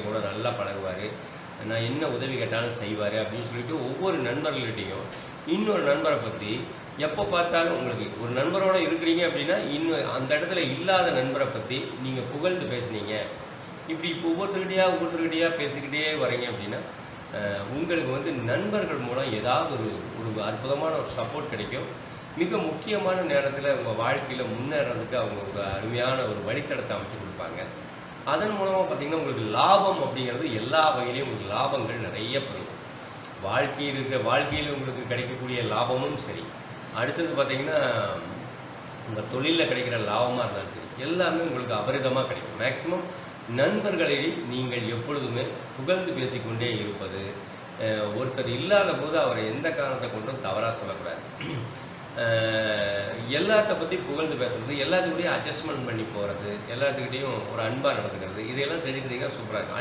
கூட நல்லா பழகுவார். நான் என்ன உதவி கேட்டாலும் செய்வார் அப்படின்னு சொல்லிட்டு ஒவ்வொரு நண்பர்கள்கிட்டையும் இன்னொரு நண்பரை பற்றி எப்போ பார்த்தாலும் உங்களுக்கு ஒரு நண்பரோடு இருக்கிறீங்க அப்படின்னா இன்னும் அந்த இடத்துல இல்லாத நண்பரை பற்றி நீங்கள் புகழ்ந்து பேசுனீங்க. இப்படி இப்போ ஒவ்வொருத்தருக்கிட்டையா பேசிக்கிட்டே வரீங்க அப்படின்னா உங்களுக்கு நண்பர்கள் மூலம் ஏதாவது ஒரு ஒரு அற்புதமான ஒரு சப்போர்ட் கிடைக்கும். மிக முக்கியமான நேரத்தில் உங்கள் வாழ்க்கையில் முன்னேறதுக்கு அவங்க ஒரு அருமையான ஒரு வழித்தடத்தை அமைச்சு கொடுப்பாங்க. அதன் மூலமாக பார்த்திங்கன்னா உங்களுக்கு லாபம் அப்படிங்கிறது எல்லா வகையிலையும் உங்களுக்கு லாபங்கள் நிறைய பெறும். வாழ்க்கையில் உங்களுக்கு கிடைக்கக்கூடிய லாபமும் சரி, அடுத்தது பார்த்திங்கன்னா உங்கள் தொழிலில் கிடைக்கிற லாபமாக இருந்தாலும் சரி, எல்லாமே உங்களுக்கு அபரிதமாக கிடைக்கும். மேக்சிமம் நண்பர்களை நீங்கள் எப்பொழுதுமே புகழ்ந்து பேசிக்கொண்டே இருப்பது, ஒருத்தர் இல்லாத போது அவரை எந்த காரணத்தை கொண்டும் தவறாக சொல்லக்கூடாது. எல்லாத்த பற்றி புகழ்ந்து பேசுறது, எல்லாத்துக்கிட்டையும் அட்ஜஸ்ட்மெண்ட் பண்ணி போகிறது, எல்லாத்துக்கிட்டையும் ஒரு அன்பாக நடந்துக்கிறது, இதையெல்லாம் செஞ்சுக்கிட்டீங்கன்னா சூப்பராக இருக்கும்.